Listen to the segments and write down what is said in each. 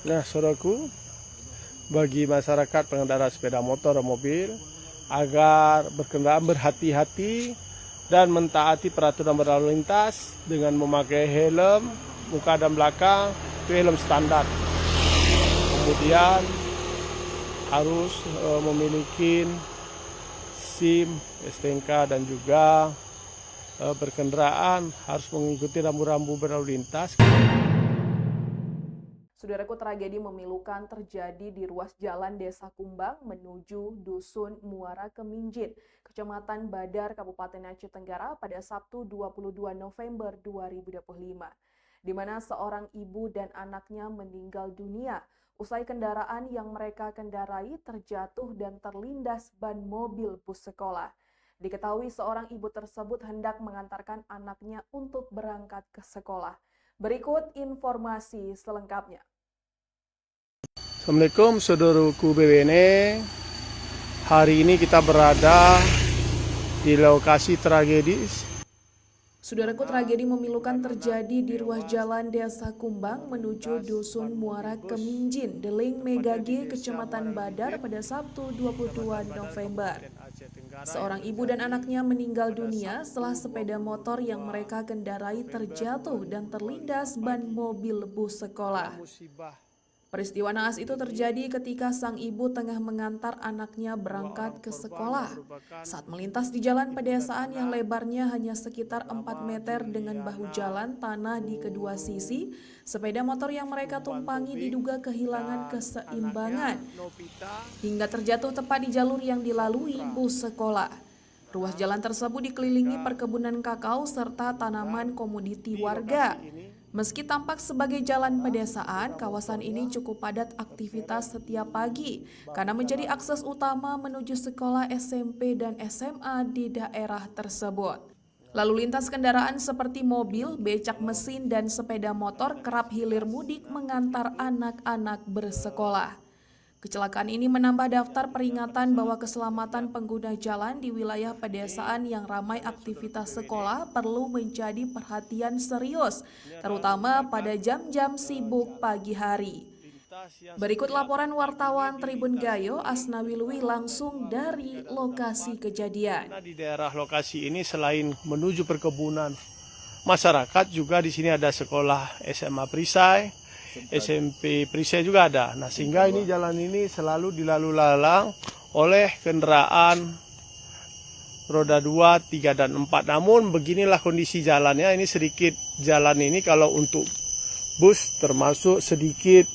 Nah, saudaraku, bagi masyarakat pengendara sepeda motor dan mobil agar berkendaraan berhati-hati dan mentaati peraturan berlalu lintas dengan memakai helm muka dan belakang, itu helm standar. Kemudian harus memiliki SIM, STNK, dan juga berkendaraan harus mengikuti rambu-rambu berlalu lintas. Saudaraku, tragedi memilukan terjadi di ruas jalan Desa Kumbang menuju Dusun Muara Keminjin, Kecamatan Badar, Kabupaten Aceh Tenggara pada Sabtu 22 November 2025, di mana seorang ibu dan anaknya meninggal dunia usai kendaraan yang mereka kendarai terjatuh dan terlindas ban mobil bus sekolah. Diketahui seorang ibu tersebut hendak mengantarkan anaknya untuk berangkat ke sekolah. Berikut informasi selengkapnya. Assalamualaikum saudaraku BWN. Hari ini kita berada di lokasi tragedi. Saudaraku, tragedi memilukan terjadi di ruas jalan Desa Kumbang menuju Dusun Muara Keminjin, Deling Megagi, Kecamatan Badar pada Sabtu 22 November. Seorang ibu dan anaknya meninggal dunia setelah sepeda motor yang mereka kendarai terjatuh dan terlindas ban mobil bus sekolah. Peristiwa naas itu terjadi ketika sang ibu tengah mengantar anaknya berangkat ke sekolah. Saat melintas di jalan pedesaan yang lebarnya hanya sekitar 4 meter dengan bahu jalan tanah di kedua sisi, sepeda motor yang mereka tumpangi diduga kehilangan keseimbangan hingga terjatuh tepat di jalur yang dilalui bus sekolah. Ruas jalan tersebut dikelilingi perkebunan kakao serta tanaman komoditi warga. Meski tampak sebagai jalan pedesaan, kawasan ini cukup padat aktivitas setiap pagi karena menjadi akses utama menuju sekolah SMP dan SMA di daerah tersebut. Lalu lintas kendaraan seperti mobil, becak mesin, dan sepeda motor kerap hilir mudik mengantar anak-anak bersekolah. Kecelakaan ini menambah daftar peringatan bahwa keselamatan pengguna jalan di wilayah pedesaan yang ramai aktivitas sekolah perlu menjadi perhatian serius, terutama pada jam-jam sibuk pagi hari. Berikut laporan wartawan Tribun Gayo, Asnawi Lui langsung dari lokasi kejadian. Di daerah lokasi ini selain menuju perkebunan masyarakat, juga di sini ada sekolah SMA Perisai, SMP Perisai juga ada. Nah, sehingga ini jalan ini selalu dilalu lalang oleh kendaraan roda 2, 3, dan 4. Namun beginilah kondisi jalannya. Ini sedikit jalan ini kalau untuk bus termasuk sedikit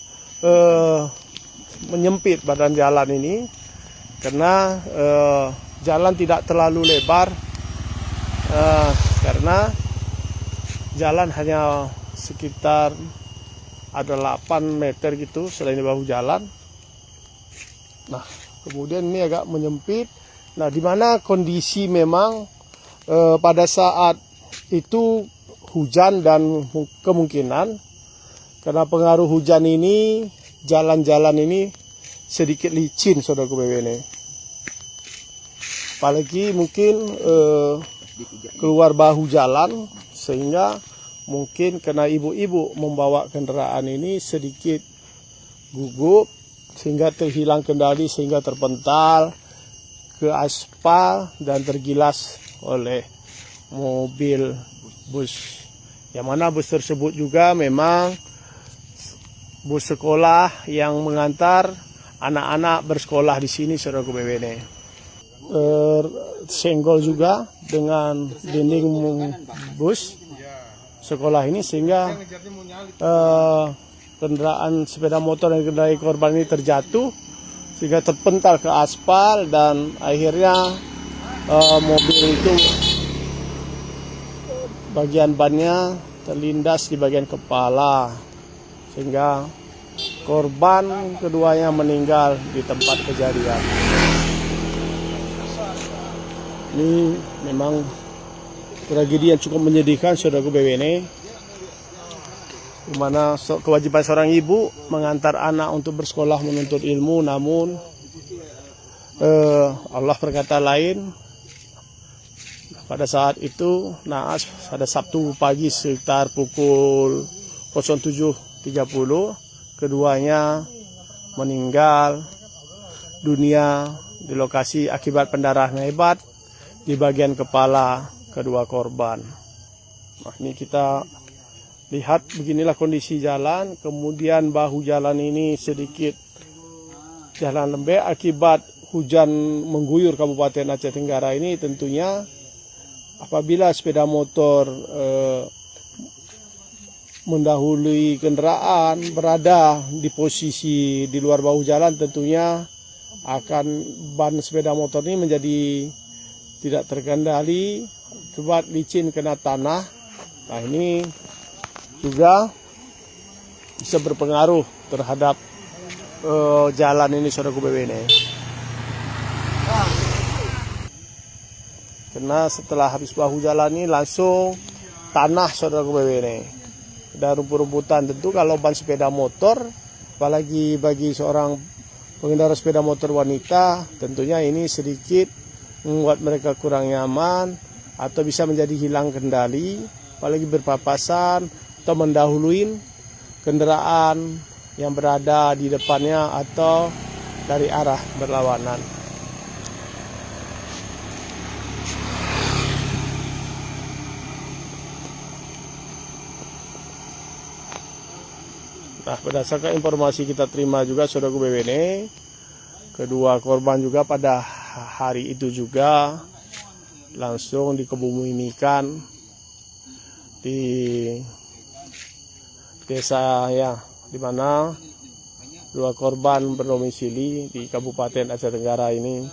menyempit badan jalan ini karena jalan tidak terlalu lebar karena jalan hanya sekitar ada 8 meter gitu selain di bahu jalan. Nah, kemudian ini agak menyempit. Nah, di mana kondisi memang pada saat itu hujan dan kemungkinan karena pengaruh hujan ini jalan-jalan ini sedikit licin, saudaraku BWN. Apalagi mungkin keluar bahu jalan sehingga mungkin karena ibu-ibu membawa kendaraan ini sedikit gugup sehingga terhilang kendali sehingga terpental ke aspal dan tergilas oleh mobil bus. Yang mana bus tersebut juga memang bus sekolah yang mengantar anak-anak bersekolah di sini, saudaraku BWN. Senggol juga dengan dinding bus sekolah ini sehingga kendaraan sepeda motor yang dikendarai korban ini terjatuh sehingga terpental ke aspal dan akhirnya mobil itu bagian bannya terlindas di bagian kepala sehingga korban keduanya meninggal di tempat kejadian. Ini memang tragedi yang cukup menyedihkan, saudaraku BWN, di mana kewajiban seorang ibu mengantar anak untuk bersekolah menuntut ilmu, namun Allah berkata lain. Pada saat itu naas pada Sabtu pagi sekitar pukul 07.30 keduanya meninggal dunia di lokasi akibat pendarahan hebat di bagian kepala kedua korban. Nah, ini kita lihat beginilah kondisi jalan, kemudian bahu jalan ini sedikit jalan lembek akibat hujan mengguyur Kabupaten Aceh Tenggara ini. Tentunya apabila sepeda motor mendahului kendaraan berada di posisi di luar bahu jalan, tentunya akan ban sepeda motor ini menjadi tidak terkendali akibat licin kena tanah. Nah, ini juga bisa berpengaruh terhadap jalan ini, saudaraku BWN. Karena setelah habis bahu jalan ini langsung tanah, saudaraku BWN. Dan rumput-rumputan. Tentu kalau ban sepeda motor, apalagi bagi seorang pengendara sepeda motor wanita, tentunya ini sedikit membuat mereka kurang nyaman atau bisa menjadi hilang kendali, apalagi berpapasan atau mendahului kendaraan yang berada di depannya atau dari arah berlawanan. Nah, berdasarkan informasi kita terima juga, saudaraku BWN, kedua korban juga pada hari itu juga langsung dikebumikan di desa ya, di mana dua korban berdomisili di Kabupaten Aceh Tenggara ini.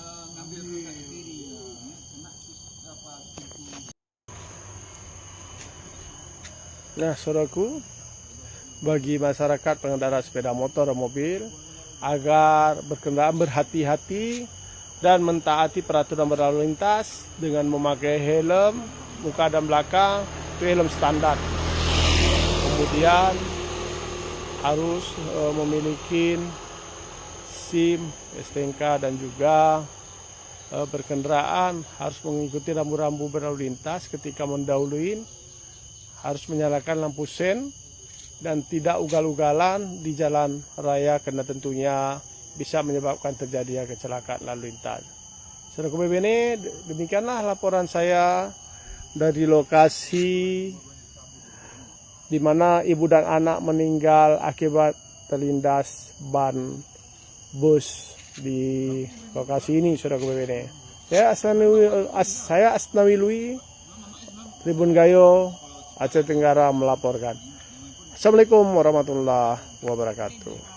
Nah, saudaraku, bagi masyarakat pengendara sepeda motor dan mobil agar berkendara berhati-hati dan mentaati peraturan berlalu lintas dengan memakai helm muka dan belakang, itu helm standar. Kemudian harus memiliki SIM, STNK, dan juga berkendaraan harus mengikuti rambu-rambu berlalu lintas ketika mendahului, harus menyalakan lampu sen dan tidak ugal-ugalan di jalan raya, karena tentunya bisa menyebabkan terjadinya kecelakaan lalu lintas. Saudaraku BWN, demikianlah laporan saya dari lokasi di mana ibu dan anak meninggal akibat terlindas ban bus di lokasi ini, saudaraku BWN. Saya Asnawi Lui, Tribun Gayo, Aceh Tenggara melaporkan. Assalamualaikum warahmatullahi wabarakatuh.